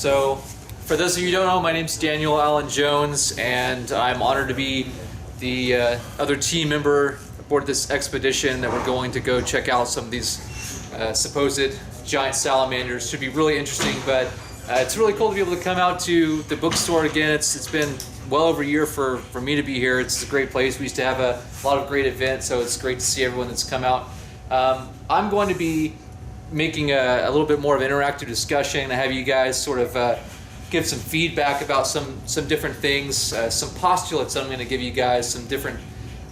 So, for those of you who don't know, my name's Daniel Allen Jones, and I'm honored to be the other team member aboard this expedition that we're going to go check out some of these supposed giant salamanders. Should be really interesting, but it's really cool to be able to come out to the bookstore again. It's been well over a year for me to be here. It's a great place. We used to have a lot of great events, so it's great to see everyone that's come out. I'm going to be making a little bit more of an interactive discussion. I have you guys sort of give some feedback about some different things, some postulates. I'm going to give you guys some different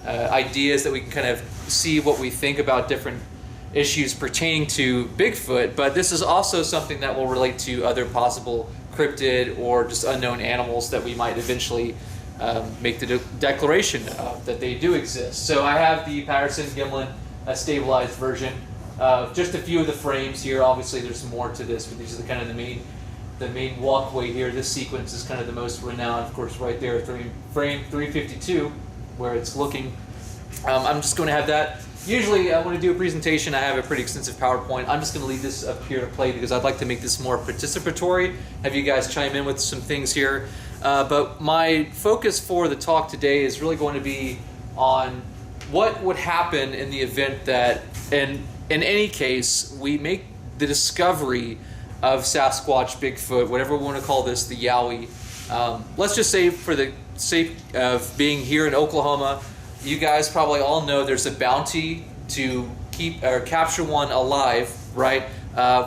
ideas that we can kind of see what we think about different issues pertaining to Bigfoot, but this is also something that will relate to other possible cryptid or just unknown animals that we might eventually make the declaration of that they do exist. So I have the Patterson-Gimlin stabilized version. Just a few of the frames here. Obviously there's more to this, but these are the main walkway here. This sequence is kind of the most renowned, of course, right there, frame 352, where it's looking. I'm just going to have that. Usually when I do a presentation, I have a pretty extensive PowerPoint. I'm just going to leave this up here to play because I'd like to make this more participatory, have you guys chime in with some things here. But my focus for the talk today is really going to be on what would happen in the event that, in any case, we make the discovery of Sasquatch, Bigfoot, whatever we want to call this, the Yowie. Let's just say, for the sake of being here in Oklahoma, you guys probably all know there's a bounty to keep or capture one alive, right?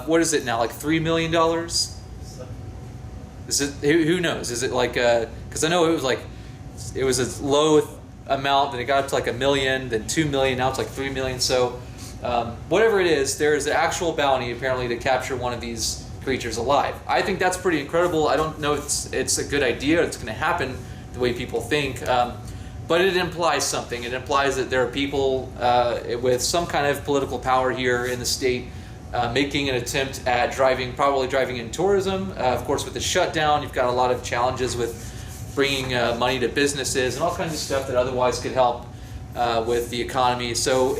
What is it now, like $3 million? Is it? Who knows? Is it like? Because I know it was a low amount, then it got up to like $1 million, then $2 million, now it's like $3 million. So whatever it is, there is an actual bounty apparently to capture one of these creatures alive. I think that's pretty incredible. I don't know if it's a good idea, it's going to happen the way people think. But it implies something. It implies that there are people with some kind of political power here in the state making an attempt at probably driving in tourism. Of course, with the shutdown, you've got a lot of challenges with bringing money to businesses and all kinds of stuff that otherwise could help with the economy. So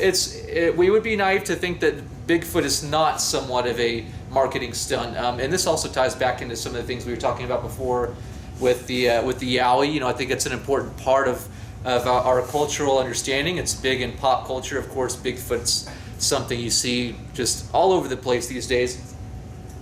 we would be naive to think that Bigfoot is not somewhat of a marketing stunt. And this also ties back into some of the things we were talking about before with the Yowie. You know, I think it's an important part of our cultural understanding. It's big in pop culture. Of course, Bigfoot's something you see just all over the place these days.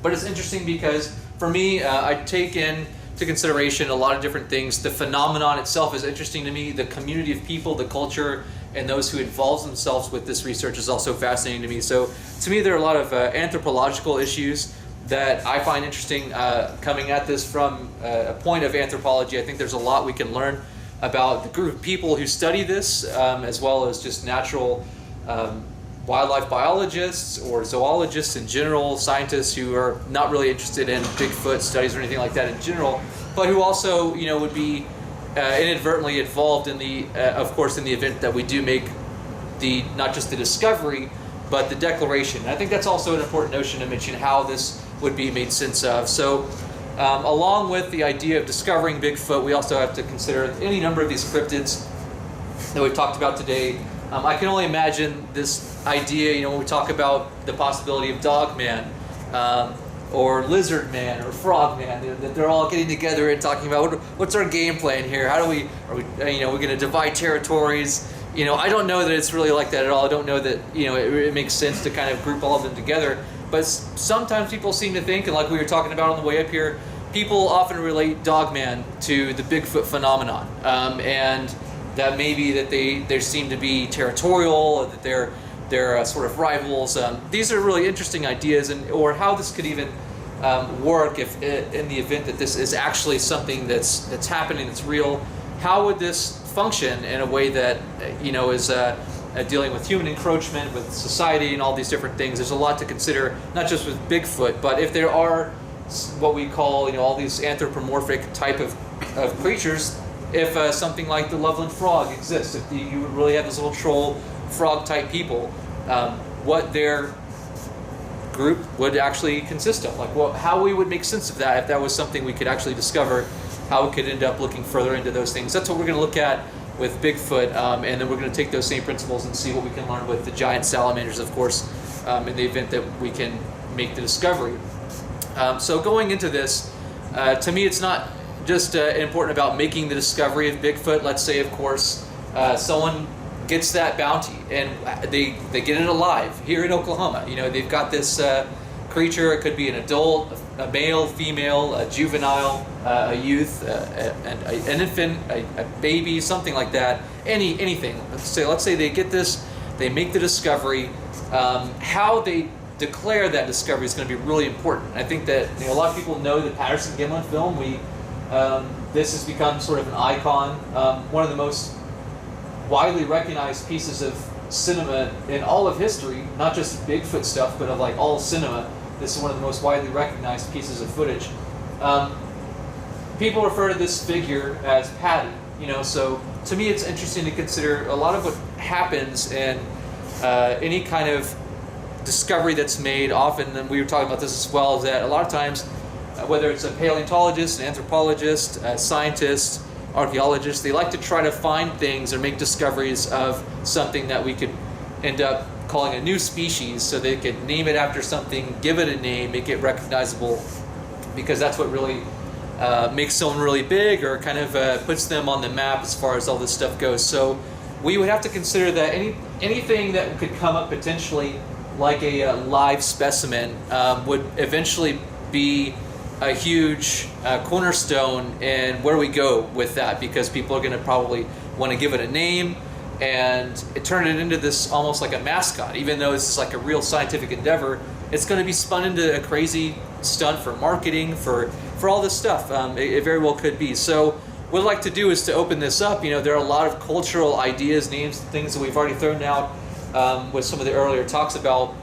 But it's interesting because for me, I take into consideration a lot of different things. The phenomenon itself is interesting to me. The community of people, the culture, and those who involve themselves with this research is also fascinating to me. So to me, there are a lot of anthropological issues that I find interesting coming at this from a point of anthropology. I think there's a lot we can learn about the group of people who study this, as well as just natural wildlife biologists or zoologists in general, scientists who are not really interested in Bigfoot studies or anything like that in general, but who also, you know, would be inadvertently involved in the, of course, in the event that we do make not just the discovery, but the declaration. And I think that's also an important notion to mention, how this would be made sense of. So along with the idea of discovering Bigfoot, we also have to consider any number of these cryptids that we've talked about today. I can only imagine this idea, you know, when we talk about the possibility of Dog Man, or Lizard Man, or Frog Man, that they're all getting together and talking about what's our game plan here? How do we're going to divide territories? You know, I don't know that it's really like that at all. I don't know that, you know, it makes sense to kind of group all of them together. But sometimes people seem to think, and like we were talking about on the way up here, people often relate Dogman to the Bigfoot phenomenon, and that maybe that they seem to be territorial, or that they're sort of rivals. These are really interesting ideas, or how this could even work if in the event that this is actually something that's happening, that's real. How would this function in a way that, you know, is dealing with human encroachment, with society, and all these different things? There's a lot to consider, not just with Bigfoot, but if there are what we call, you know, all these anthropomorphic type of creatures, if something like the Loveland frog exists, if you would really have this little troll frog type people, what their group would actually consist of, like how we would make sense of that if that was something we could actually discover, how we could end up looking further into those things. That's what we're going to look at with Bigfoot, and then we're going to take those same principles and see what we can learn with the giant salamanders, of course, in the event that we can make the discovery. So going into this, To me, it's not just important about making the discovery of Bigfoot. Let's say, of course, someone gets that bounty and they get it alive here in Oklahoma. You know, they've got this creature. It could be an adult, a male, female, a juvenile, a youth, an infant, a baby, something like that. Anything. Let's say they get this, they make the discovery. How they declare that discovery is going to be really important. I think that a lot of people know the Patterson-Gimlin film. This has become sort of an icon. One of the most widely recognized pieces of cinema in all of history, not just Bigfoot stuff, but of like all cinema. This is one of the most widely recognized pieces of footage. People refer to this figure as Patty. So to me, it's interesting to consider a lot of what happens in any kind of discovery that's made. Often, and we were talking about this as well, is that a lot of times, whether it's a paleontologist, an anthropologist, a scientist, archaeologists, they like to try to find things or make discoveries of something that we could end up calling a new species, so they could name it after something, give it a name, make it recognizable, because that's what really makes someone really big, or kind of puts them on the map as far as all this stuff goes. So we would have to consider that anything that could come up potentially like a live specimen would eventually be a huge cornerstone in where we go with that, because people are going to probably want to give it a name and turn it into this almost like a mascot. Even though this is like a real scientific endeavor, it's going to be spun into a crazy stunt for marketing, for all this stuff. It very well could be. So what I'd like to do is to open this up. There are a lot of cultural ideas, names, things that we've already thrown out with some of the earlier talks about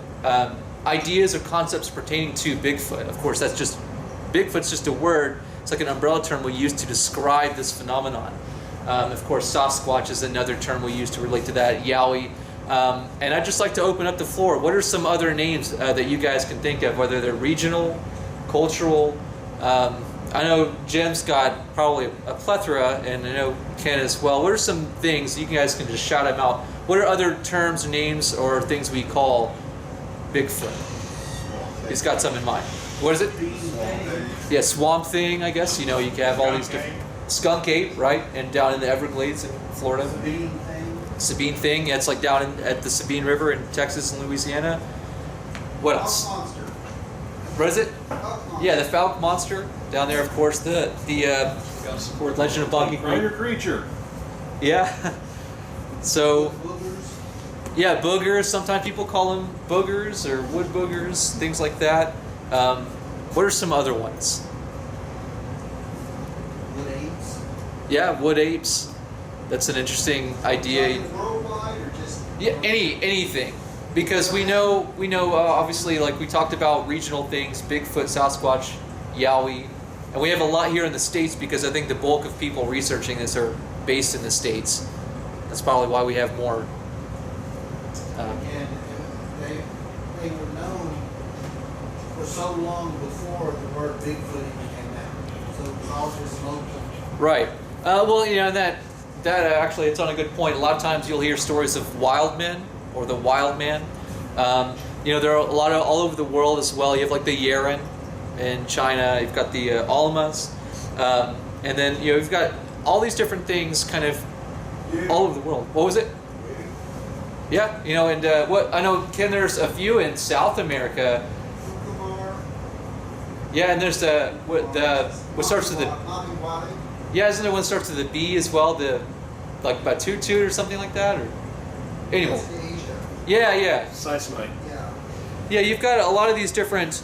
ideas or concepts pertaining to Bigfoot. Of course, Bigfoot's just a word. It's like an umbrella term we use to describe this phenomenon. Of course, Sasquatch is another term we use to relate to that, Yowie. And I'd just like to open up the floor. What are some other names that you guys can think of, whether they're regional, cultural? I know Jim's got probably a plethora, and I know Ken as well. What are some things, you guys can just shout them out. What are other terms, names, or things we call Bigfoot? He's got some in mind. What is it? Yeah, swamp thing, I guess. You can have all these different... Skunk ape, right? And down in the Everglades in Florida. Sabine thing. Yeah, it's like down at the Sabine River in Texas and Louisiana. What else? What is it? Yeah, the Falk monster down there. Of course, the Legend of Boggy Creek. Creature. Yeah. So. Yeah, boogers. Sometimes people call them boogers or wood boogers, things like that. What are some other ones? Wood apes. Yeah, wood apes. That's an interesting idea. Worldwide or just? Yeah, anything, because we know obviously, like we talked about regional things, Bigfoot, Sasquatch, Yowie, and we have a lot here in the States because I think the bulk of people researching this are based in the States. That's probably why we have more. And they were known for so long before the word Bigfoot even came out. So it was all just local. Right. Well, that actually, it's on a good point. A lot of times you'll hear stories of wild men or the wild man. There are a lot of all over the world as well. You have like the Yeren in China. You've got the Almas, and then you've got all these different things kind of all over the world. What was it? Yeah, and what I know, Ken, there's a few in South America. Yeah, and there's what starts with the. Yeah, isn't there one that starts with a B as well? The like Batutu or something like that, or anyway. Yeah. Seismite. Yeah, you've got a lot of these different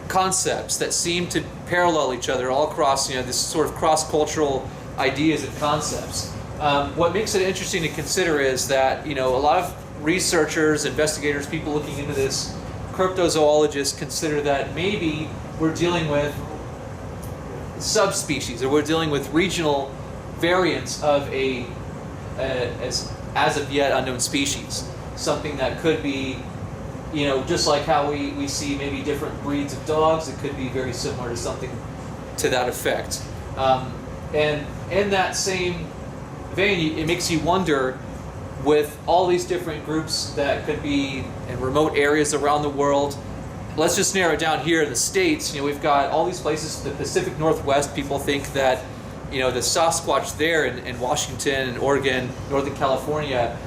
concepts that seem to parallel each other all across, this sort of cross-cultural ideas and concepts. What makes it interesting to consider is that, a lot of researchers, investigators, people looking into this, cryptozoologists consider that maybe we're dealing with subspecies, or we're dealing with regional variants of a as of yet unknown species. Something that could be, just like how we see maybe different breeds of dogs, it could be very similar to something to that effect. And in that same vein, it makes you wonder, with all these different groups that could be in remote areas around the world, let's just narrow it down here in the States. We've got all these places in the Pacific Northwest. People think that, the Sasquatch there in Washington and Oregon, Northern California,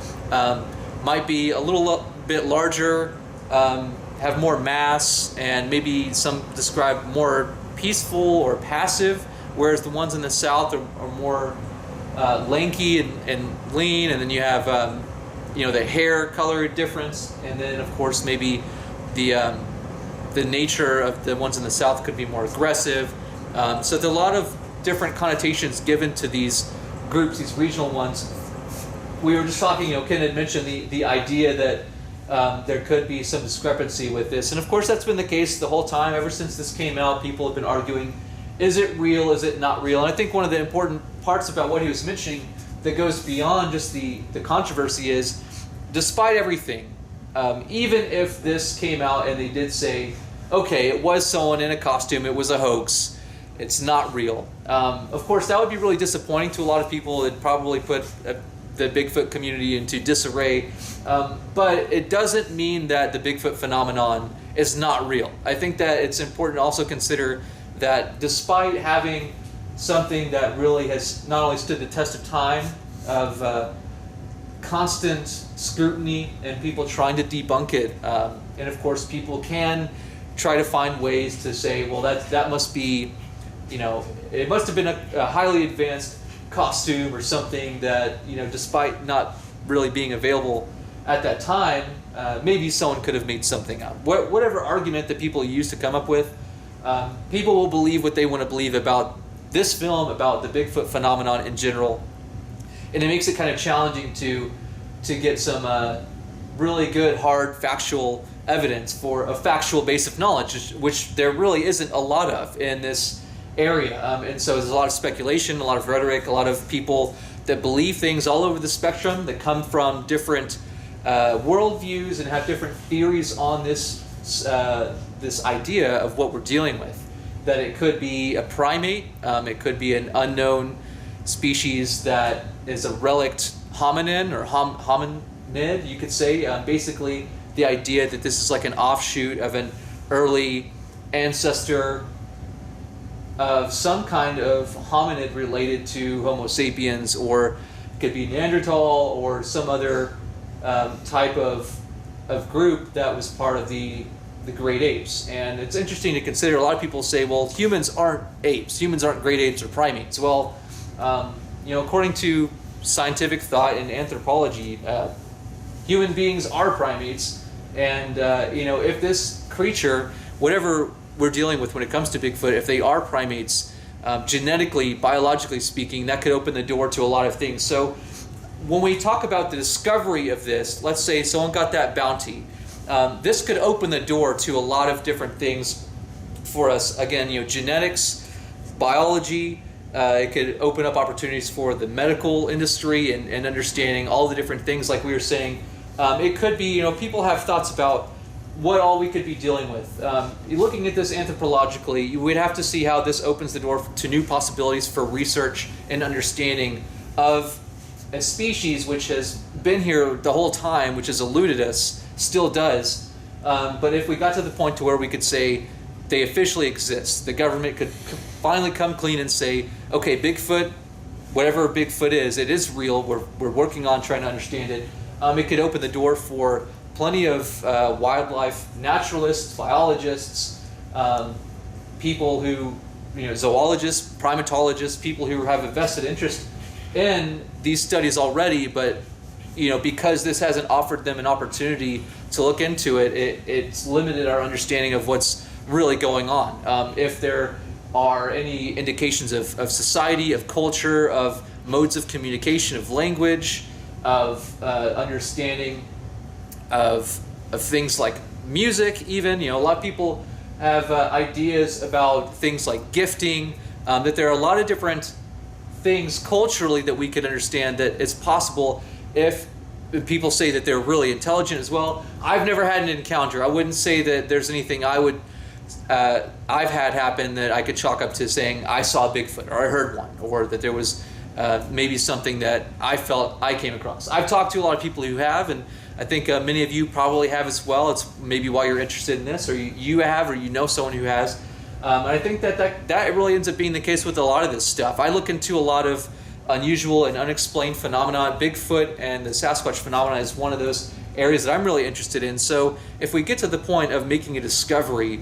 might be a little bit larger, have more mass, and maybe some describe more peaceful or passive, whereas the ones in the South are more lanky and lean, and then you have the hair color difference, and then of course maybe the nature of the ones in the South could be more aggressive. So there's a lot of different connotations given to these groups, these regional ones. We were just talking, Ken had mentioned the idea that there could be some discrepancy with this, and of course that's been the case the whole time. Ever since this came out, people have been arguing, is it real, is it not real? And I think one of the important parts about what he was mentioning that goes beyond just the controversy is, despite everything, even if this came out and they did say, okay, it was someone in a costume, it was a hoax, it's not real. Of course, that would be really disappointing to a lot of people. It'd probably put the Bigfoot community into disarray. But it doesn't mean that the Bigfoot phenomenon is not real. I think that it's important to also consider that despite having something that really has not only stood the test of time, of constant scrutiny and people trying to debunk it, and of course people can try to find ways to say, well, that must be, it must have been a highly advanced costume or something that, despite not really being available at that time, maybe someone could have made something up. Whatever argument that people use to come up with, people will believe what they want to believe about this film, about the Bigfoot phenomenon in general, and it makes it kind of challenging to get some really good, hard, factual evidence for a factual base of knowledge, which there really isn't a lot of in this area. And so there's a lot of speculation, a lot of rhetoric, a lot of people that believe things all over the spectrum that come from different worldviews and have different theories on this idea of what we're dealing with. That it could be a primate, it could be an unknown species that is a relict hominin or hominid, you could say. Basically, the idea that this is like an offshoot of an early ancestor of some kind of hominid related to Homo sapiens, or it could be Neanderthal or some other type of group that was part of the great apes. And it's interesting to consider. A lot of people say, well, humans aren't apes. Humans aren't great apes or primates. Well, according to scientific thought and anthropology, human beings are primates. And, if this creature, whatever we're dealing with when it comes to Bigfoot, if they are primates, genetically, biologically speaking, that could open the door to a lot of things. So when we talk about the discovery of this, let's say someone got that bounty, this could open the door to a lot of different things for us. Again, genetics, biology, it could open up opportunities for the medical industry and understanding all the different things like we were saying. It could be, people have thoughts about what all we could be dealing with. Looking at this anthropologically, we'd have to see how this opens the door to new possibilities for research and understanding of a species which has been here the whole time, which has eluded us, still does. But if we got to the point to where we could say they officially exist, the government could finally come clean and say, okay, Bigfoot, whatever Bigfoot is, it is real. We're working on trying to understand it. It could open the door for plenty of wildlife naturalists, biologists, people who, zoologists, primatologists, people who have a vested interest in these studies already, but because this hasn't offered them an opportunity to look into it, it's limited our understanding of what's really going on. If there are any indications of society, of culture, of modes of communication, of language, of understanding of things like music even. A lot of people have ideas about things like gifting, that there are a lot of different things culturally that we could understand that it's possible if people say that they're really intelligent as well. I've never had an encounter. I wouldn't say that there's anything I've had happen that I could chalk up to saying I saw Bigfoot or I heard one, or that there was maybe something that I felt I came across. I've talked to a lot of people who have, and I think many of you probably have as well. It's maybe why you're interested in this, or you have, or you know someone who has. And I think that really ends up being the case with a lot of this stuff. I look into a lot of unusual and unexplained phenomena. Bigfoot and the Sasquatch phenomena is one of those areas that I'm really interested in. So if we get to the point of making a discovery,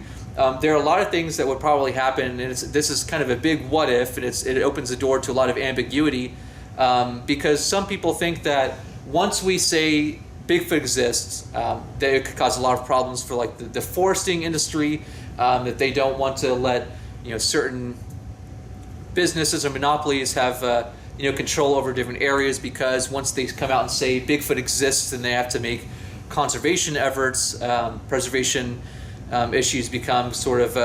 there are a lot of things that would probably happen, and this is kind of a big what if, and it opens the door to a lot of ambiguity, because some people think that once we say Bigfoot exists, that it could cause a lot of problems for like the foresting industry, that they don't want to let certain businesses or monopolies have control over different areas, because once they come out and say Bigfoot exists, then they have to make conservation efforts, preservation issues become sort of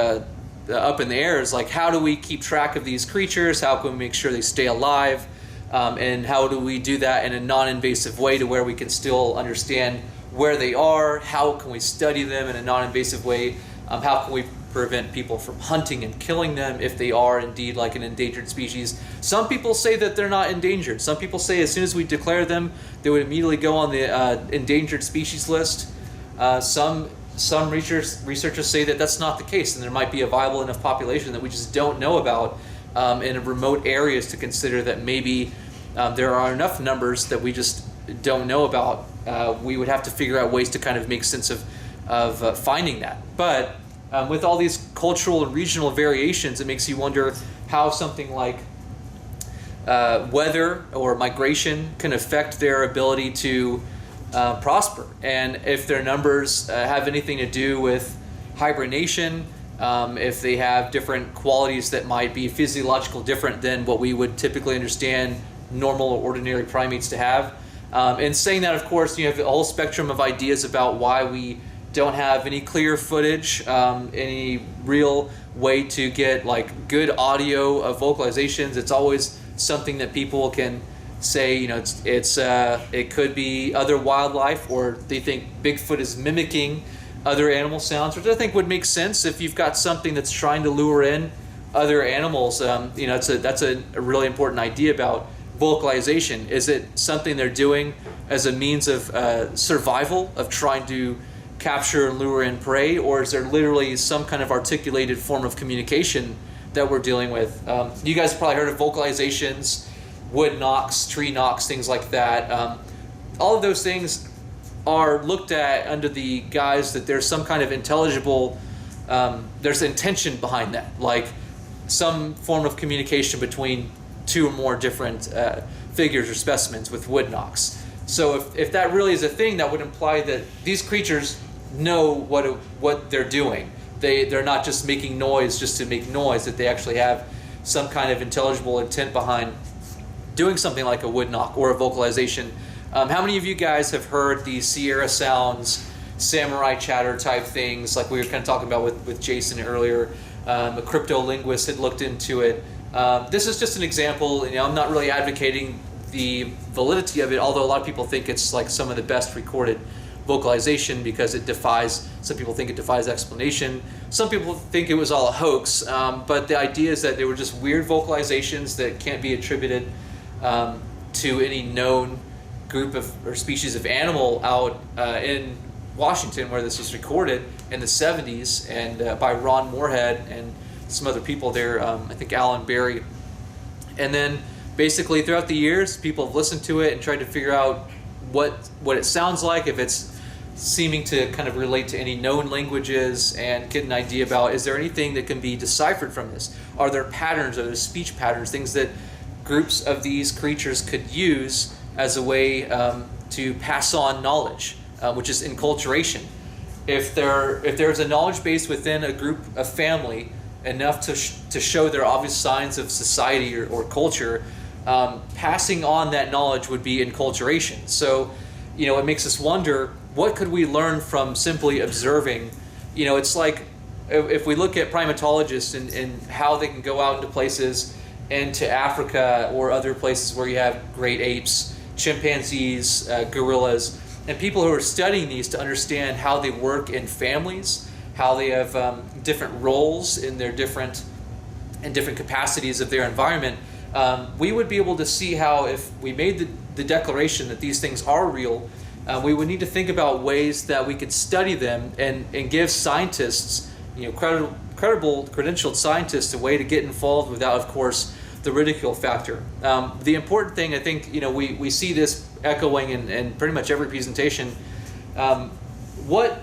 up in the air. It's like, how do we keep track of these creatures? How can we make sure they stay alive? And how do we do that in a non-invasive way to where we can still understand where they are? How can we study them in a non-invasive way? How can we prevent people from hunting and killing them if they are indeed like an endangered species? Some people say that they're not endangered. Some people say as soon as we declare them, they would immediately go on the endangered species list. Some researchers say that that's not the case, and there might be a viable enough population that we just don't know about in remote areas to consider that maybe there are enough numbers that we just don't know about. We would have to figure out ways to kind of make sense of finding that. But with all these cultural and regional variations, it makes you wonder how something like weather or migration can affect their ability to prosper, and if their numbers have anything to do with hibernation, if they have different qualities that might be physiological different than what we would typically understand normal or ordinary primates to have. And saying that, of course, you have a whole spectrum of ideas about why we don't have any clear footage, any real way to get like good audio of vocalizations. It's always something that people can say, it could be other wildlife, or they think Bigfoot is mimicking other animal sounds, which I think would make sense if you've got something that's trying to lure in other animals. That's a really important idea about vocalization. Is it something they're doing as a means of survival, of trying to capture and lure in prey, or is there literally some kind of articulated form of communication that we're dealing with? You guys have probably heard of vocalizations, wood knocks, tree knocks, things like that. All of those things are looked at under the guise that there's some kind of intelligible, there's intention behind that, like some form of communication between two or more different figures or specimens with wood knocks. So if that really is a thing, that would imply that these creatures know what they're doing. They're not just making noise just to make noise, that they actually have some kind of intelligible intent behind doing something like a wood knock or a vocalization. How many of you guys have heard the Sierra Sounds, samurai chatter type things, like we were kind of talking about with Jason earlier? A crypto-linguist had looked into it. This is just an example. I'm not really advocating the validity of it, although a lot of people think it's like some of the best recorded vocalization because some people think it defies explanation. Some people think it was all a hoax, but the idea is that they were just weird vocalizations that can't be attributed to any known group or species of animal out in Washington, where this was recorded in the 70s, and by Ron Moorhead and some other people there, I think Alan Berry. And then basically throughout the years, people have listened to it and tried to figure out what it sounds like, if it's seeming to kind of relate to any known languages, and get an idea about, is there anything that can be deciphered from this? Are there patterns, are there speech patterns, things that groups of these creatures could use as a way to pass on knowledge, which is enculturation. If there's a knowledge base within a group, a family, enough to show their obvious signs of society or culture, passing on that knowledge would be enculturation. So, it makes us wonder, what could we learn from simply observing? It's like if we look at primatologists and how they can go out into places, into Africa or other places where you have great apes, chimpanzees, gorillas, and people who are studying these to understand how they work in families, how they have different roles in their different capacities of their environment. we would be able to see how if we made the declaration that these things are real, we would need to think about ways that we could study them and give scientists, credible, credentialed scientists, a way to get involved without, of course, the ridicule factor. The important thing, I think, we see this echoing in pretty much every presentation. At what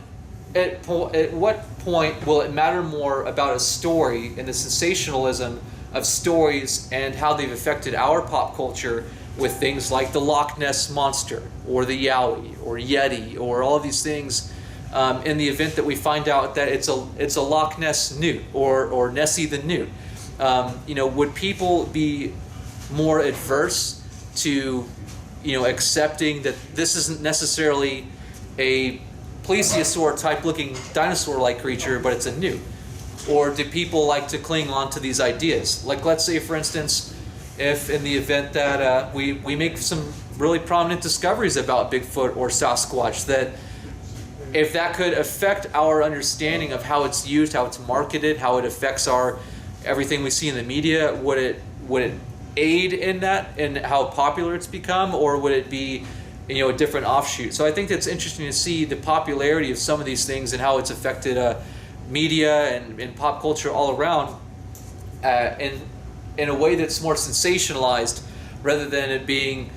point will it matter more about a story and the sensationalism of stories and how they've affected our pop culture with things like the Loch Ness Monster or the Yowie or Yeti or all of these things, in the event that we find out that it's a Loch Ness newt or Nessie the newt? Would people be more adverse to accepting that this isn't necessarily a plesiosaur type looking dinosaur-like creature, but it's a newt? Or do people like to cling on to these ideas? Like, let's say, for instance, if in the event that we make some really prominent discoveries about Bigfoot or Sasquatch, that if that could affect our understanding of how it's used, how it's marketed, how it affects everything we see in the media, would it aid in that and how popular it's become, or would it be a different offshoot? So I think it's interesting to see the popularity of some of these things and how it's affected media and pop culture all around, in a way that's more sensationalized, rather than it being,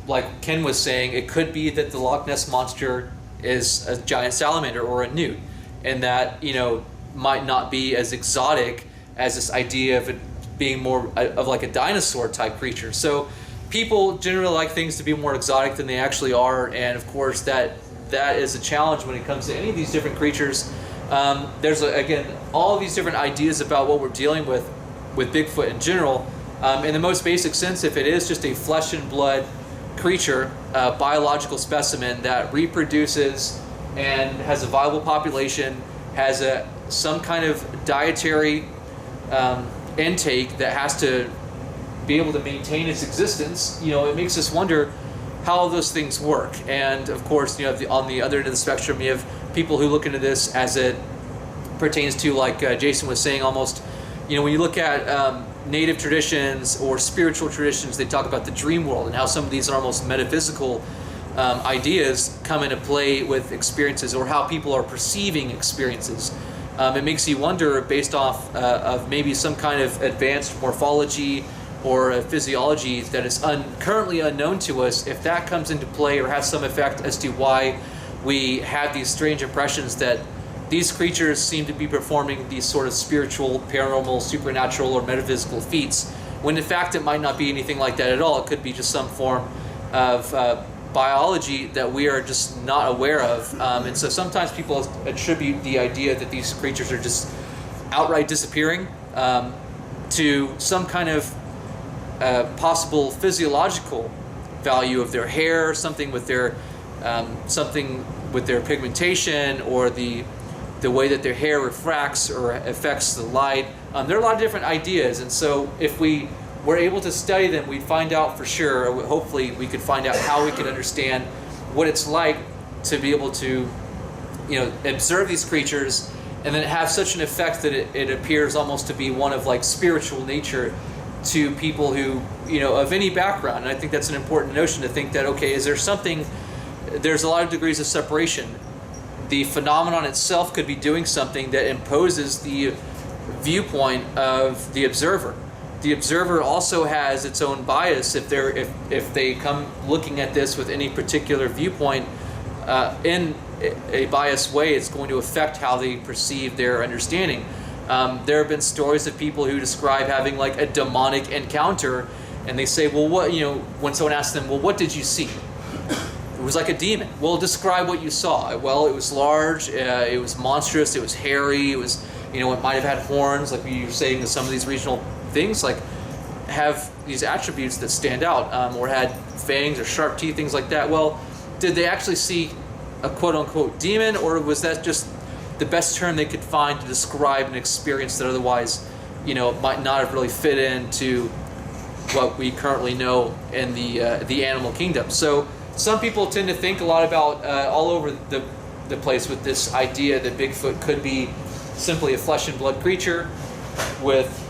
like Ken was saying, it could be that the Loch Ness Monster is a giant salamander or a newt, and that might not be as exotic as this idea of it being more of like a dinosaur type creature. So people generally like things to be more exotic than they actually are, and of course that is a challenge when it comes to any of these different creatures. There's again all of these different ideas about what we're dealing with Bigfoot in general. In the most basic sense, if it is just a flesh and blood creature, a biological specimen that reproduces and has a viable population, has some kind of dietary intake that has to be able to maintain its existence, it makes us wonder how those things work. And of course, on the other end of the spectrum, you have people who look into this as it pertains to, like Jason was saying, almost, when you look at native traditions or spiritual traditions, they talk about the dream world and how some of these are almost metaphysical ideas come into play with experiences, or how people are perceiving experiences. It makes you wonder, based off of maybe some kind of advanced morphology or a physiology that is currently unknown to us, if that comes into play or has some effect as to why we have these strange impressions that these creatures seem to be performing these sort of spiritual, paranormal, supernatural, or metaphysical feats, when in fact it might not be anything like that at all. It could be just some form of biology that we are just not aware of. And so sometimes people attribute the idea that these creatures are just outright disappearing to some kind of possible physiological value of their hair, something with their pigmentation, or the way that their hair refracts or affects the light. There are a lot of different ideas, and so if we were able to study them, we'd find out for sure, or hopefully we could find out how we could understand what it's like to be able to observe these creatures and then have such an effect that it appears almost to be one of like spiritual nature to people who, of any background. And I think that's an important notion, to think that, okay, there's a lot of degrees of separation. The phenomenon itself could be doing something that imposes the viewpoint of the observer. The observer also has its own bias. If they come looking at this with any particular viewpoint in a biased way, it's going to affect how they perceive their understanding. There have been stories of people who describe having like a demonic encounter, and they say, well, what, when someone asks them, well, what did you see? It was like a demon. Well, describe what you saw. Well, it was large, it was monstrous, it was hairy, it was, it might have had horns, like you were saying, that some of these regional things like have these attributes that stand out, or had fangs or sharp teeth, things like that. Well, did they actually see a quote-unquote demon, or was that just the best term they could find to describe an experience that otherwise, might not have really fit into what we currently know in the animal kingdom? So some people tend to think a lot about all over the place with this idea that Bigfoot could be simply a flesh and blood creature with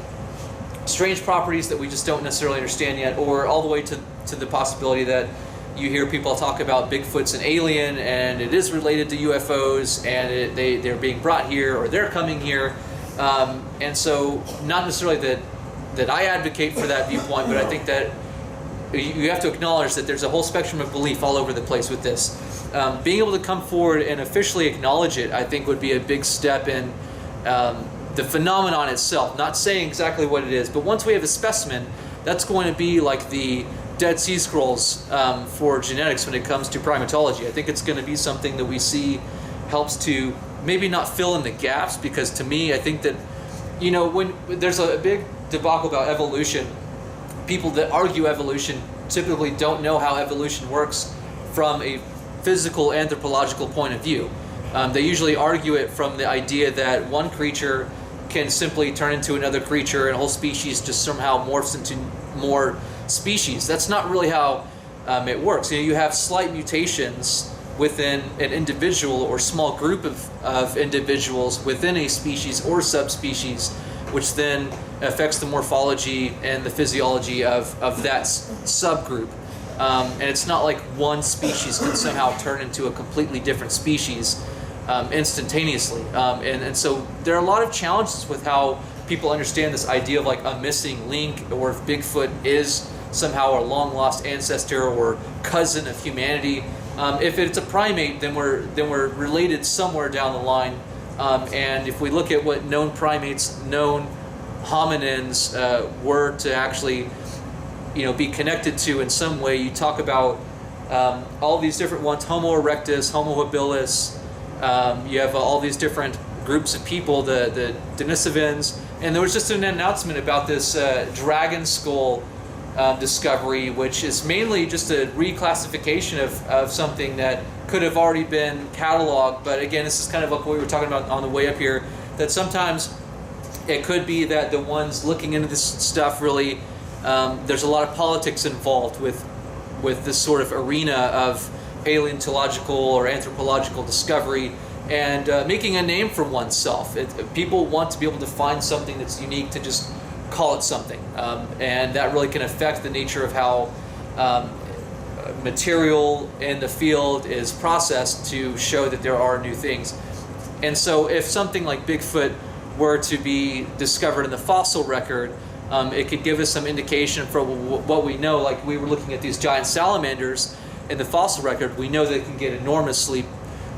strange properties that we just don't necessarily understand yet, or all the way to the possibility that you hear people talk about Bigfoot's an alien and it is related to UFOs and they're being brought here or they're coming here. And so not necessarily that I advocate for that viewpoint, but I think that you have to acknowledge that there's a whole spectrum of belief all over the place with this. Being able to come forward and officially acknowledge it, I think, would be a big step in the phenomenon itself. Not saying exactly what it is, but once we have a specimen, that's going to be like the Dead Sea Scrolls for genetics when it comes to primatology. I think it's going to be something that we see helps to maybe not fill in the gaps, because to me, I think that, you know, when there's a big debacle about evolution, people that argue evolution typically don't know how evolution works from a physical anthropological point of view. They usually argue it from the idea that one creature can simply turn into another creature and a whole species just somehow morphs into more species. That's not really how it works. You know, you have slight mutations within an individual or small group of individuals within a species or subspecies, which then affects the morphology and the physiology of that subgroup. And it's not like one species can somehow turn into a completely different species instantaneously. And so there are a lot of challenges with how people understand this idea of like a missing link, or if Bigfoot is somehow a long lost ancestor or cousin of humanity. If it's a primate, then we're related somewhere down the line. And if we look at what known primates, known hominins were to actually, you know, be connected to in some way, you talk about all these different ones: Homo erectus, Homo habilis. You have all these different groups of people, the Denisovans, and there was just an announcement about this dragon skull discovery, which is mainly just a reclassification of something that could have already been cataloged. But again, this is kind of like what we were talking about on the way up here, that sometimes it could be that the ones looking into this stuff really, there's a lot of politics involved with this sort of arena of paleontological or anthropological discovery and making a name for oneself. People want to be able to find something that's unique to just call it something, and that really can affect the nature of how material in the field is processed to show that there are new things. And so if something like Bigfoot were to be discovered in the fossil record, it could give us some indication for what we know. Like we were looking at these giant salamanders in the fossil record, we know they can get enormously,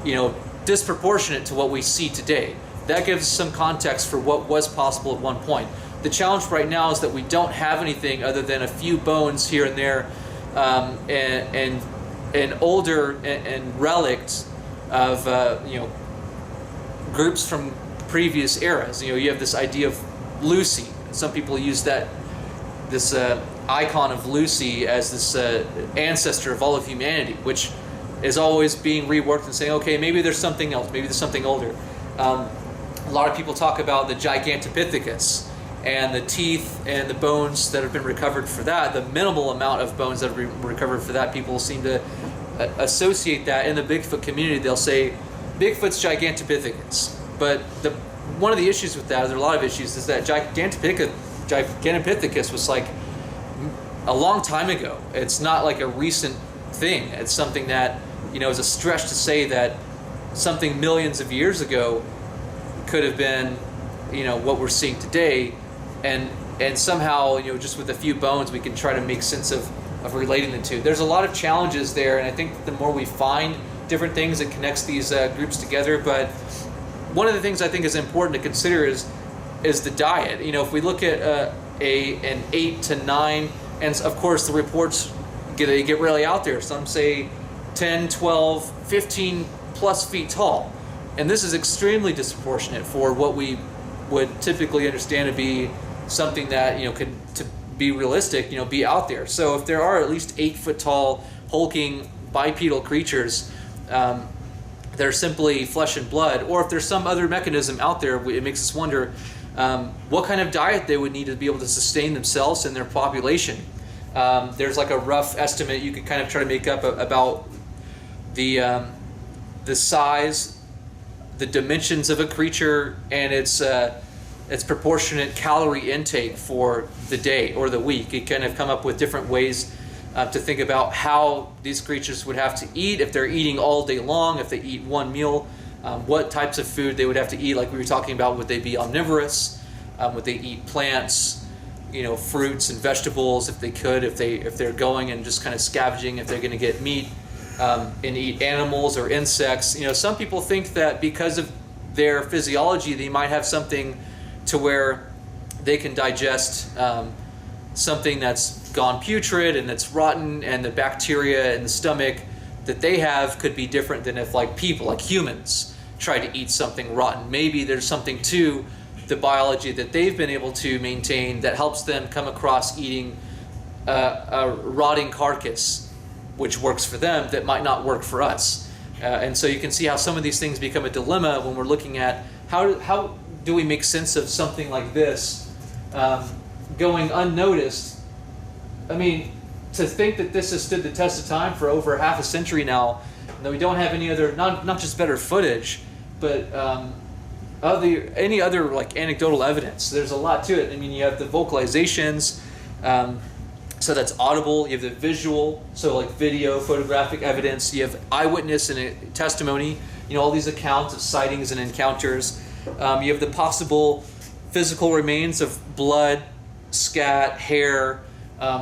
you know, disproportionate to what we see today. That gives us some context for what was possible at one point. The challenge right now is that we don't have anything other than a few bones here and there, and older and relics of you know, groups from previous eras. You know, you have this idea of Lucy. Some people use this icon of Lucy as this ancestor of all of humanity, which is always being reworked and saying, okay, maybe there's something else, maybe there's something older. A lot of people talk about the Gigantopithecus and the teeth and the bones that have been recovered for that, the minimal amount of bones that have been recovered for that. People seem to associate that in the Bigfoot community. They'll say Bigfoot's Gigantopithecus. But one of the issues with that, there are a lot of issues, is that Gigantopithecus was like a long time ago. It's not like a recent thing. It's something that, you know, is a stretch to say that something millions of years ago could have been, you know, what we're seeing today, and somehow, you know, just with a few bones we can try to make sense of relating the two. There's a lot of challenges there, and I think the more we find different things, it connects these groups together. But one of the things I think is important to consider is the diet. You know, if we look at an 8 to 9, and of course the reports get really out there. Some say 10, 12, 15 plus feet tall. And this is extremely disproportionate for what we would typically understand to be something that, you know, could, to be realistic, you know, be out there. So if there are at least 8 foot tall, hulking bipedal creatures that are simply flesh and blood, or if there's some other mechanism out there, it makes us wonder what kind of diet they would need to be able to sustain themselves and their population. There's like a rough estimate you could kind of try to make up about the size, the dimensions of a creature, and its its proportionate calorie intake for the day or the week. It kind of come up with different ways to think about how these creatures would have to eat, if they're eating all day long, if they eat one meal, what types of food they would have to eat. Like we were talking about, would they be omnivorous? Would they eat plants, fruits and vegetables if they could, if they're going and just kind of scavenging, if they're going to get meat, and eat animals or insects. Some people think that because of their physiology, they might have something to where they can digest something that's gone putrid and that's rotten, and the bacteria in the stomach that they have could be different than if people, like humans, try to eat something rotten. Maybe there's something to the biology that they've been able to maintain that helps them come across eating a rotting carcass, which works for them, that might not work for us. And so you can see how some of these things become a dilemma when we're looking at how do we make sense of something like this going unnoticed. I mean, to think that this has stood the test of time for over half a century now, and that we don't have any other, not just better footage, but any other anecdotal evidence. There's a lot to it. I mean, you have the vocalizations, so that's audible. You have the visual, so video, photographic evidence. You have eyewitness and testimony. All these accounts of sightings and encounters. You have the possible physical remains of blood, scat, hair,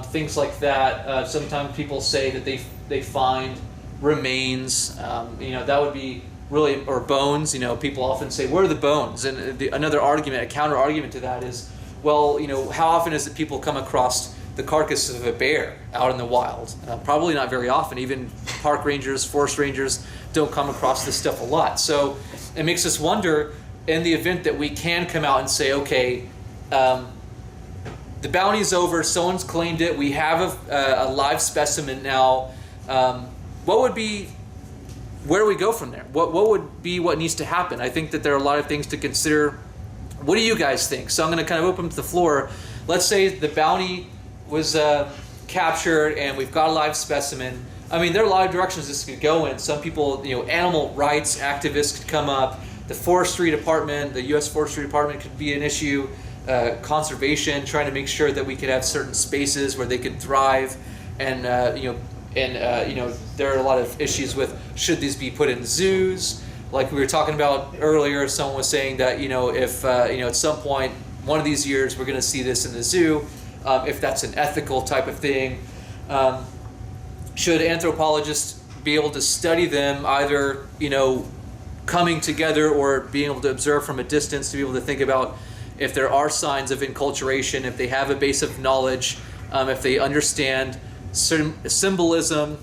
things like that. Sometimes people say that they find remains. That would be really, or bones. People often say, where are the bones? And another argument, a counter argument to that is, well, how often is it people come across the carcass of a bear out in the wild? Probably not very often. Even park rangers, forest rangers don't come across this stuff a lot. So it makes us wonder, in the event that we can come out and say, okay, the bounty's over, someone's claimed it, we have a live specimen now, where do we go from there? What would be what needs to happen? I think that there are a lot of things to consider. What do you guys think? So I'm going to kind of open to the floor. Let's say the bounty was captured and we've got a live specimen. I mean, there are a lot of directions this could go in. Some people, animal rights activists could come up. The forestry department, the U.S. Forestry Department could be an issue. Conservation, trying to make sure that we could have certain spaces where they could thrive. And, there are a lot of issues with, should these be put in zoos? Like we were talking about earlier, someone was saying that, if, at some point, one of these years, we're going to see this in the zoo, if that's an ethical type of thing. Should anthropologists be able to study them, either, coming together or being able to observe from a distance, to be able to think about if there are signs of enculturation, if they have a base of knowledge, if they understand certain symbolism,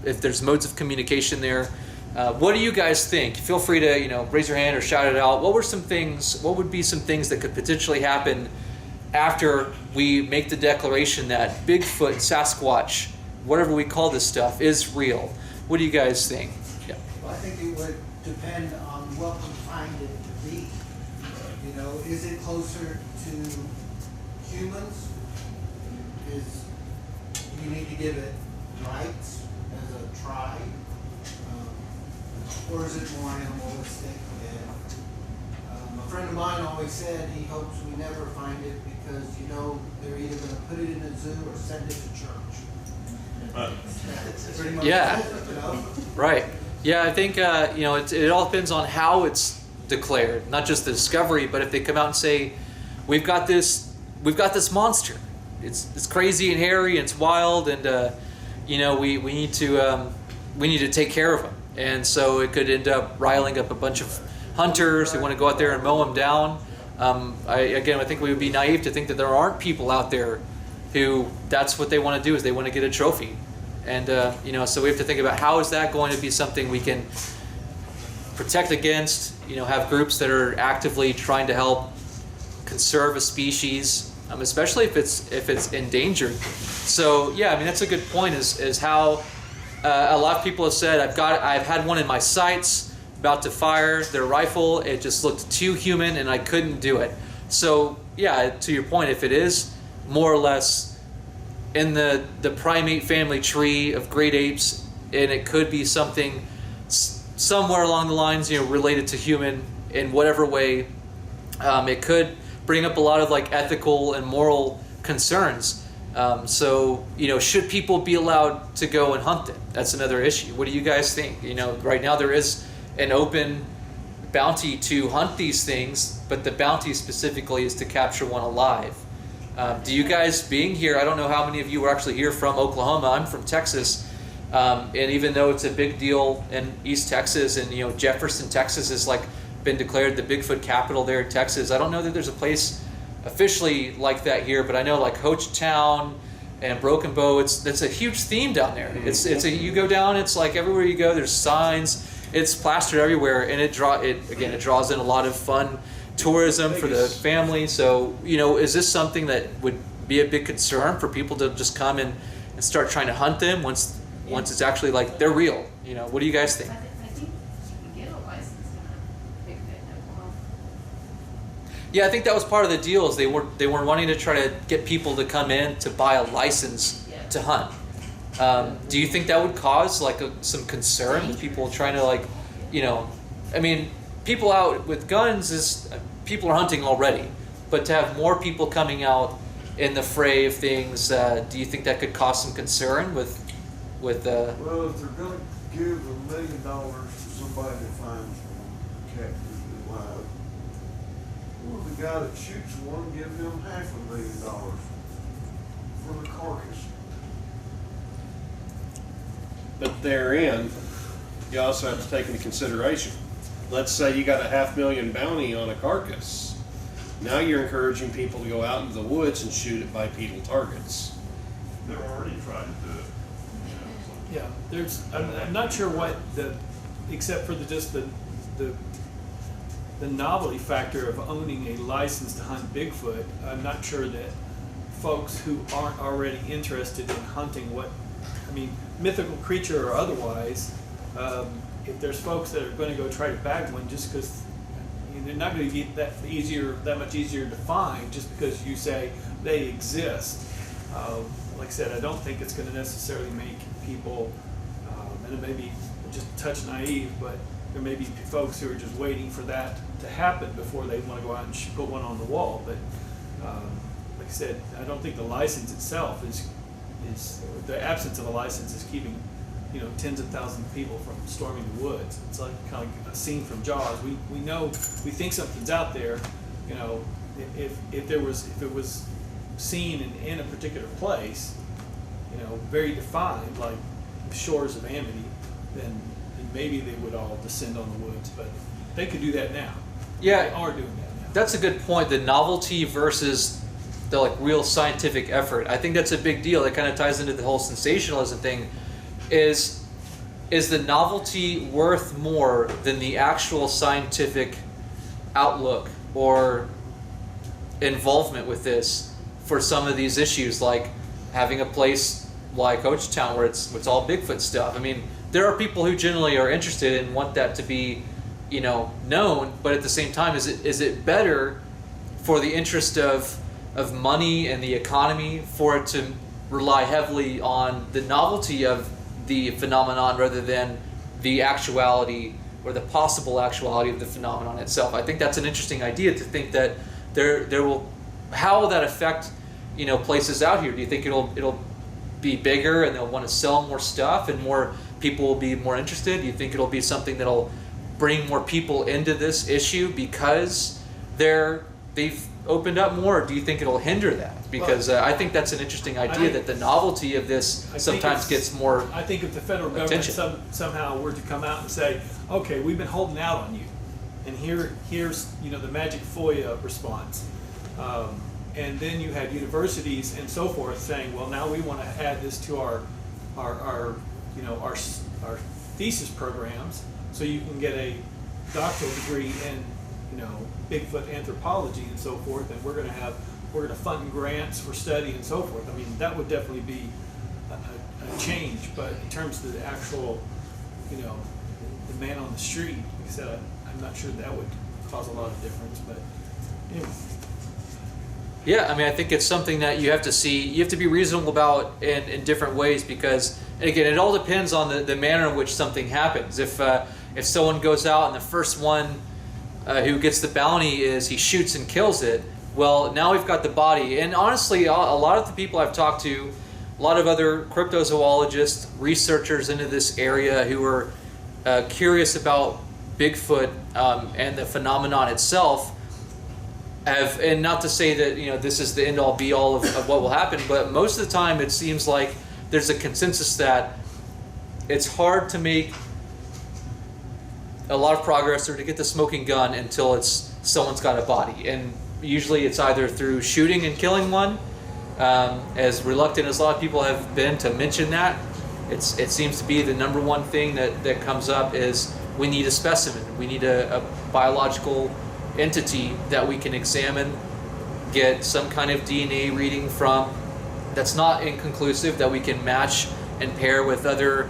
if there's modes of communication there. What do you guys think? Feel free to raise your hand or shout it out. What would be some things that could potentially happen after we make the declaration that Bigfoot, Sasquatch, whatever we call this stuff, is real? What do you guys think? Yeah. Well, I think it would depend on what we find it to be. Is it closer to humans? You need to give it rights as a tribe? Or is it more animalistic? And, a friend of mine always said he hopes we never find it because, they're either going to put it in a zoo or send it to church. That's pretty much it, Right. Yeah, I think, it all depends on how it's declared, not just the discovery, but if they come out and say, we've got this monster. It's crazy and hairy and it's wild, and we need to take care of him. And so it could end up riling up a bunch of hunters who want to go out there and mow him down. I think we would be naive to think that there aren't people out there who that's what they want to do, is they want to get a trophy. And so we have to think about, how is that going to be something we can protect against, have groups that are actively trying to help conserve a species, especially if it's endangered. So yeah, that's a good point, is how a lot of people have said, I've had one in my sights, about to fire their rifle, it just looked too human and I couldn't do it. So yeah, to your point, if it is more or less in the primate family tree of great apes, and it could be something somewhere along the lines, related to human in whatever way, It could bring up a lot of like ethical and moral concerns. So, should people be allowed to go and hunt it? That's another issue. What do you guys think? Right now there is an open bounty to hunt these things, but the bounty specifically is to capture one alive. Do you guys, being here, I don't know how many of you were actually here from Oklahoma. I'm from Texas. And even though it's a big deal in East Texas, and Jefferson, Texas has like been declared the Bigfoot capital there in Texas, I don't know that there's a place officially like that here, but I know like Hochtown and Broken Bow, that's a huge theme down there. You go down, it's like everywhere you go, there's signs, it's plastered everywhere, and it draws in a lot of fun tourism for the family. So is this something that would be a big concern for people to just come and start trying to hunt them once it's actually like they're real? What do you guys think? I think you can get a license to hunt Bigfoot in Oklahoma. Yeah, I think that was part of the deal. Is they were wanting to try to get people to come in to buy a license to hunt. Do you think that would cause like some concern with people trying to people out with guns people are hunting already, but to have more people coming out in the fray of things, do you think that could cause some concern with? Well, if they're going to give $1 million to somebody that finds one, captures it alive, well, the guy that shoots one, give him $500,000 for the carcass. But therein, you also have to take into consideration. Let's say you got a $500,000 bounty on a carcass. Now you're encouraging people to go out into the woods and shoot at bipedal targets. They're already trying to do it. Yeah, I'm not sure what except for the novelty factor of owning a license to hunt Bigfoot. I'm not sure that folks who aren't already interested in hunting mythical creature or otherwise, if there's folks that are going to go try to bag one just because they're not going to be that much easier to find just because you say they exist. Like I said, I don't think it's going to necessarily make people, and it may be just a touch naive, but there may be folks who are just waiting for that to happen before they want to go out and put one on the wall. But like I said, I don't think the license itself is the absence of a license is keeping tens of thousands of people from storming the woods. It's like kind of a scene from Jaws. We know, we think something's out there. If it was seen in a particular place, very defined, like the shores of Amity, then maybe they would all descend on the woods. But they could do that now. Yeah, they are doing that now. That's a good point. The novelty versus the real scientific effort. I think that's a big deal. That kind of ties into the whole sensationalism thing. Is the novelty worth more than the actual scientific outlook or involvement with this for some of these issues, like having a place like Hochtown where it's all Bigfoot stuff? I mean, there are people who generally are interested and want that to be, known, but at the same time, is it better for the interest of money and the economy for it to rely heavily on the novelty of the phenomenon rather than the actuality or the possible actuality of the phenomenon itself? I think that's an interesting idea, to think that how will that affect places out here? Do you think it'll be bigger and they'll want to sell more stuff and more people will be more interested? Do you think it'll be something that'll bring more people into this issue because they've opened up more, or do you think it'll hinder that? Because I think that's an interesting idea, that the novelty of this sometimes gets more I think if the federal government somehow were to come out and say, okay, we've been holding out on you, and here's the magic FOIA response, and then you had universities and so forth saying, well, now we want to add this to our thesis programs, so you can get a doctoral degree in Bigfoot anthropology and so forth, and we're going to fund grants for study and so forth. I mean, that would definitely be a change. But in terms of the actual, the man on the street, like I said, I'm not sure that would cause a lot of difference. But anyway. Yeah, I mean, I think it's something that you have to see. You have to be reasonable about in different ways, because, and again, it all depends on the manner in which something happens. If someone goes out and the first one who gets the bounty is he shoots and kills it. Well, now we've got the body. And honestly, a lot of the people I've talked to, a lot of other cryptozoologists, researchers into this area who are curious about Bigfoot and the phenomenon itself, have, and not to say that this is the end-all be-all of what will happen, but most of the time it seems like there's a consensus that it's hard to make a lot of progress or to get the smoking gun until someone's got a body. And usually it's either through shooting and killing one, as reluctant as a lot of people have been to mention that. It seems to be the number one thing that comes up is we need a specimen. We need a biological entity that we can examine, get some kind of DNA reading from that's not inconclusive, that we can match and pair with other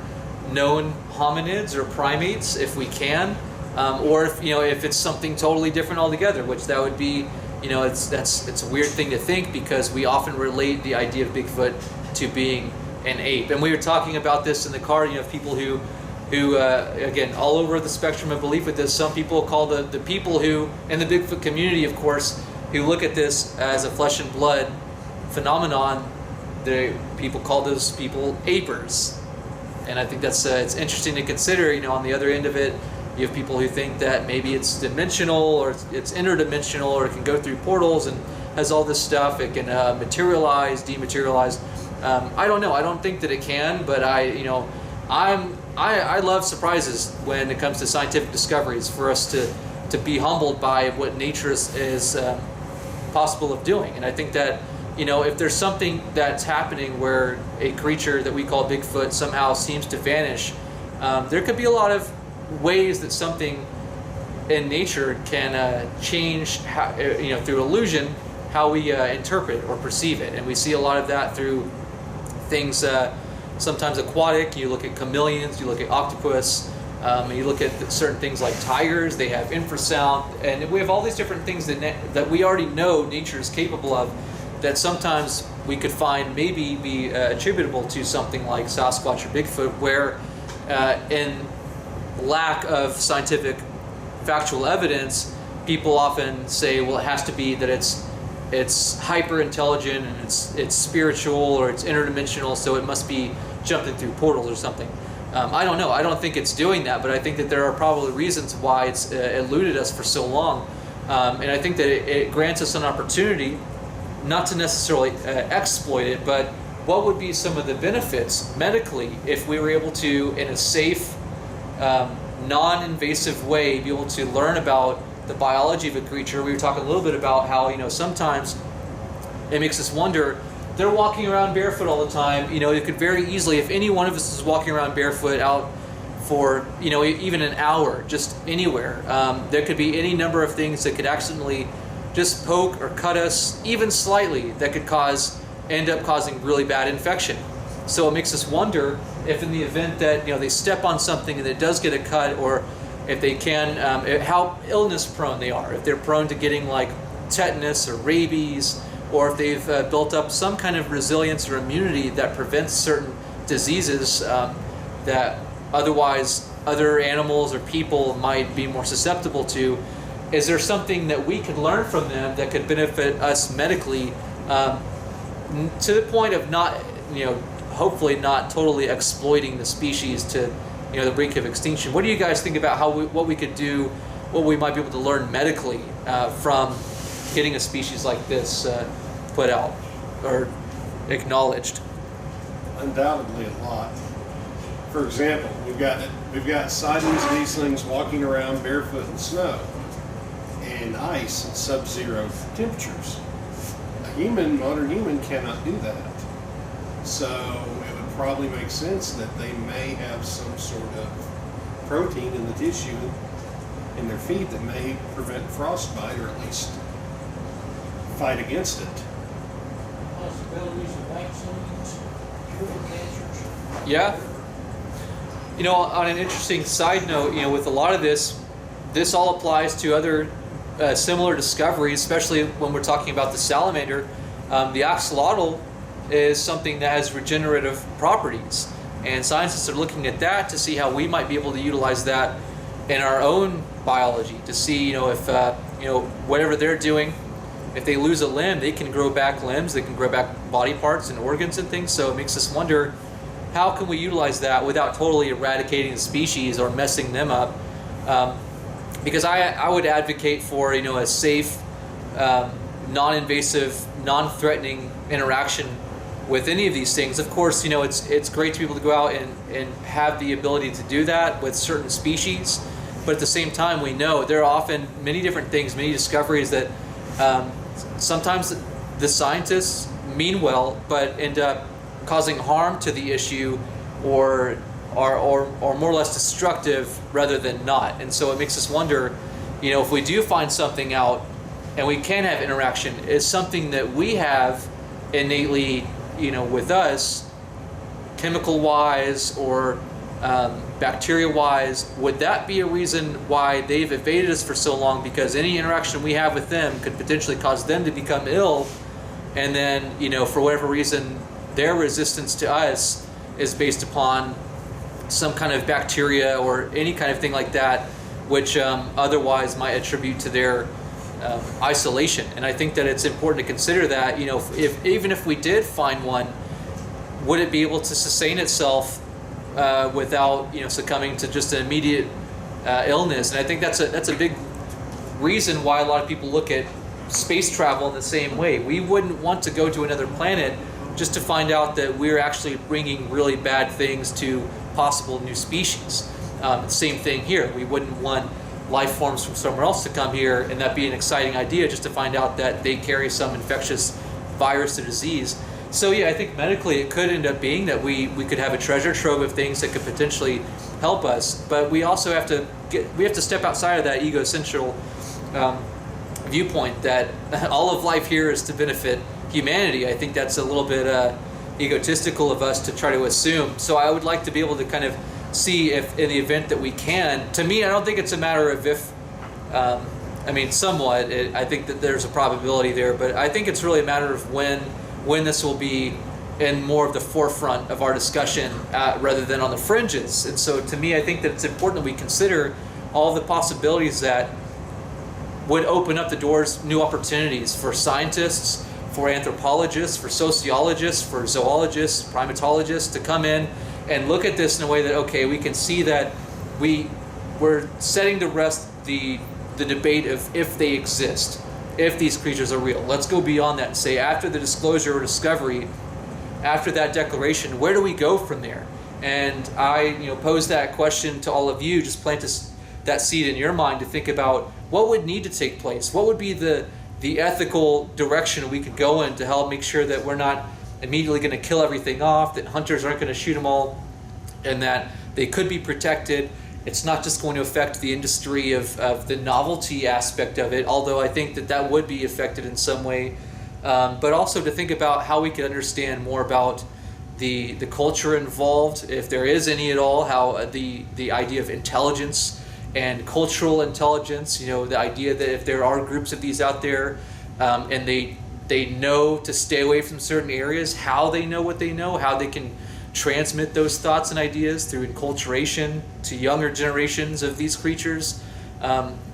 known hominids or primates if we can, or if it's something totally different altogether, which that would be, it's a weird thing to think because we often relate the idea of Bigfoot to being an ape. And we were talking about this in the car, people who again, all over the spectrum of belief with this. Some people call the people who, in the Bigfoot community, of course, who look at this as a flesh and blood phenomenon, people call those people apers. And I think that's it's interesting to consider. On the other end of it, you have people who think that maybe it's dimensional or it's interdimensional or it can go through portals and has all this stuff. It can materialize, dematerialize. I don't know. I don't think that it can, but I love surprises when it comes to scientific discoveries. For us to be humbled by what nature is possible of doing, and I think that if there's something that's happening where a creature that we call Bigfoot somehow seems to vanish, there could be a lot of ways that something in nature can change how, through illusion, how we interpret or perceive it. And we see a lot of that through things sometimes aquatic. You look at chameleons, you look at octopus, you look at certain things like tigers. They have infrasound, and we have all these different things that we already know nature is capable of, that sometimes we could find maybe be attributable to something like Sasquatch or Bigfoot, where in lack of scientific factual evidence, people often say, well, it has to be that it's hyper intelligent and it's spiritual or it's interdimensional, so it must be jumping through portals or something. I don't know. I don't think it's doing that, but I think that there are probably reasons why it's eluded us for so long, and I think that it grants us an opportunity not to necessarily exploit it, but what would be some of the benefits medically if we were able to, in a safe, non-invasive way, be able to learn about the biology of a creature. We were talking a little bit about how sometimes it makes us wonder, they're walking around barefoot all the time. It could very easily, if any one of us is walking around barefoot out for even an hour, just anywhere, there could be any number of things that could accidentally just poke or cut us even slightly, that could end up causing really bad infection. So it makes us wonder if in the event that they step on something and it does get a cut, or if they can, how illness prone they are, if they're prone to getting like tetanus or rabies, or if they've built up some kind of resilience or immunity that prevents certain diseases that otherwise other animals or people might be more susceptible to. Is there something that we could learn from them that could benefit us medically, to the point of not, hopefully not totally exploiting the species to, the brink of extinction? What do you guys think about what we could do, what we might be able to learn medically from getting a species like this put out or acknowledged? Undoubtedly a lot. For example, we've got sightings of these things walking around barefoot in snow and ice at sub-zero temperatures. A modern human cannot do that. So it would probably make sense that they may have some sort of protein in the tissue in their feet that may prevent frostbite, or at least fight against it. Possibilities of vaccines, curing cancers. Yeah. On an interesting side note, with a lot of this all applies to other similar discoveries, especially when we're talking about the salamander. The axolotl is something that has regenerative properties, and scientists are looking at that to see how we might be able to utilize that in our own biology to see, if whatever they're doing, if they lose a limb, they can grow back limbs, they can grow back body parts and organs and things. So it makes us wonder, how can we utilize that without totally eradicating the species or messing them up? Because I would advocate for a safe, non-invasive, non-threatening interaction with any of these things. Of course, it's great to be able to go out and have the ability to do that with certain species, but at the same time, we know there are often many different things, many discoveries that sometimes the scientists mean well, but end up causing harm to the issue, or more or less destructive rather than not. And so it makes us wonder, if we do find something out and we can have interaction, is something that we have innately, with us, chemical-wise or bacteria-wise, would that be a reason why they've evaded us for so long? Because any interaction we have with them could potentially cause them to become ill, and then, for whatever reason, their resistance to us is based upon some kind of bacteria or any kind of thing like that, which otherwise might attribute to their isolation. And I think that it's important to consider that, even if we did find one, would it be able to sustain itself without succumbing to just an immediate illness? And I think that's a big reason why a lot of people look at space travel in the same way. We wouldn't want to go to another planet just to find out that we're actually bringing really bad things to possible new species. Same thing here. We wouldn't want life forms from somewhere else to come here and that be an exciting idea just to find out that they carry some infectious virus or disease. So yeah, I think medically it could end up being that we could have a treasure trove of things that could potentially help us, but we also have to step outside of that ego-central viewpoint that all of life here is to benefit humanity. I think that's a little bit egotistical of us to try to assume. So I would like to be able to kind of see if, in the event that we can, to me, I don't think it's a matter of if, somewhat, I think that there's a probability there, but I think it's really a matter of when this will be in more of the forefront of our discussion rather than on the fringes. And so to me, I think that it's important that we consider all the possibilities that would open up the doors, new opportunities for scientists, for anthropologists, for sociologists, for zoologists, primatologists to come in and look at this in a way that, okay, we can see that we're setting to rest the debate of if they exist, if these creatures are real. Let's go beyond that and say, after the disclosure or discovery, after that declaration, where do we go from there? And I pose that question to all of you, just plant that seed in your mind to think about what would need to take place, what would be the ethical direction we could go in to help make sure that we're not immediately going to kill everything off, that hunters aren't going to shoot them all, and that they could be protected. It's not just going to affect the industry of the novelty aspect of it, although I think that would be affected in some way, but also to think about how we could understand more about the culture involved, if there is any at all, how the idea of intelligence and cultural intelligence, the idea that if there are groups of these out there and they know to stay away from certain areas, how they know what they know, how they can transmit those thoughts and ideas through enculturation to younger generations of these creatures,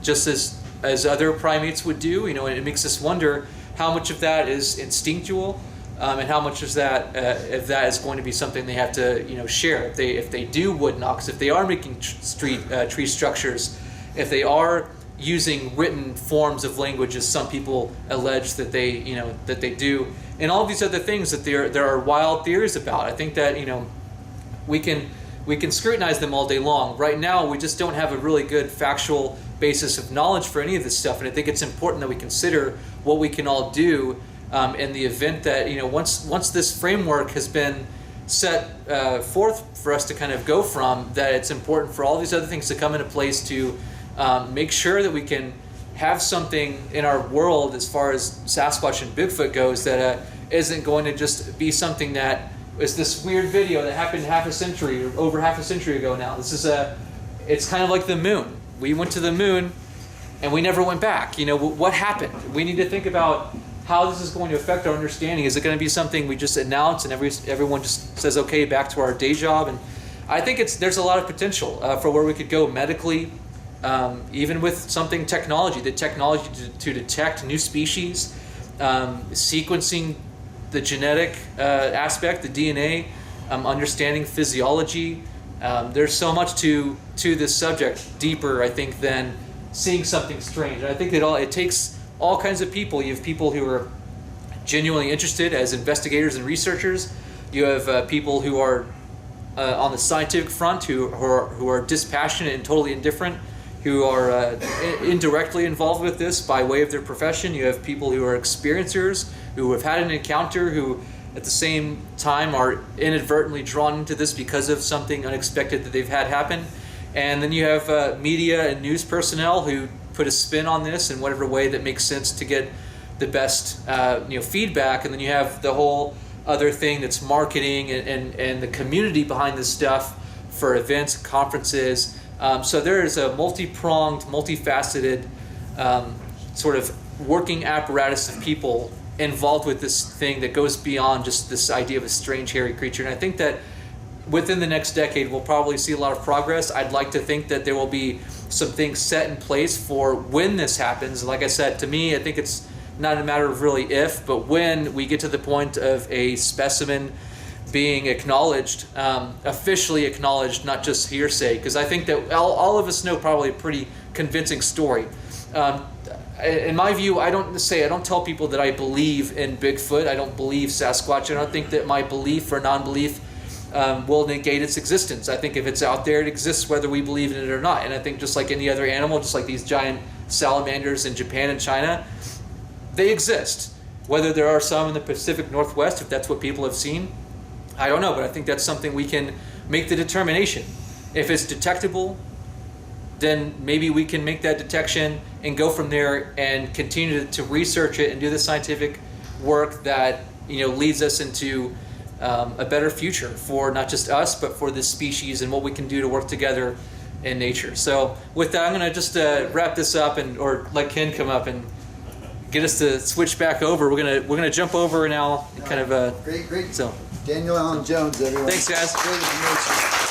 just as other primates would do. And it makes us wonder how much of that is instinctual, and how much is that if that is going to be something they have to share. If they do wood knocks, if they are making tree structures, if they are using written forms of language, as some people allege that they do, and all these other things that there are wild theories about. I think that we can scrutinize them all day long. Right now, we just don't have a really good factual basis of knowledge for any of this stuff, and I think it's important that we consider what we can all do in the event that once this framework has been set forth for us to kind of go from, that it's important for all these other things to come into place to make sure that we can have something in our world as far as Sasquatch and Bigfoot goes that isn't going to just be something that is this weird video that happened over half a century ago now. It's kind of like the moon. We went to the moon and we never went back. What happened? We need to think about how this is going to affect our understanding. Is it going to be something we just announce and everyone just says, okay, back to our day job? And I think there's a lot of potential for where we could go medically, even with something technology, the technology to detect new species, sequencing the genetic aspect, the DNA, understanding physiology. There's so much to this subject, deeper, I think, than seeing something strange. And I think that it takes all kinds of people. You have people who are genuinely interested as investigators and researchers. You have people who are on the scientific front who are dispassionate and totally indifferent, who are indirectly involved with this by way of their profession. You have people who are experiencers, who have had an encounter, who at the same time are inadvertently drawn into this because of something unexpected that they've had happen. And then you have media and news personnel who put a spin on this in whatever way that makes sense to get the best feedback. And then you have the whole other thing that's marketing and the community behind this stuff for events, conferences. So there is a multi-pronged, multifaceted sort of working apparatus of people involved with this thing that goes beyond just this idea of a strange hairy creature. And I think that within the next decade we'll probably see a lot of progress. I'd like to think that there will be some things set in place for when this happens. Like I said, to me, I think it's not a matter of really if, but when we get to the point of a specimen being acknowledged, officially acknowledged, not just hearsay, because I think that all of us know probably a pretty convincing story. In my view, I don't tell people that I believe in Bigfoot. I don't believe Sasquatch. I don't think that my belief or non-belief will negate its existence. I think if it's out there, it exists whether we believe in it or not. And I think just like any other animal, just like these giant salamanders in Japan and China, they exist. Whether there are some in the Pacific Northwest, if that's what people have seen, I don't know, but I think that's something we can make the determination. If it's detectable, then maybe we can make that detection and go from there and continue to research it and do the scientific work that leads us into a better future for not just us, but for this species and what we can do to work together in nature. So with that, I'm going to just wrap this up or let Ken come up and get us to switch back over. We're gonna jump over now, kind of. Great. So Daniel Allen Jones, everyone. Thanks, guys. Great information.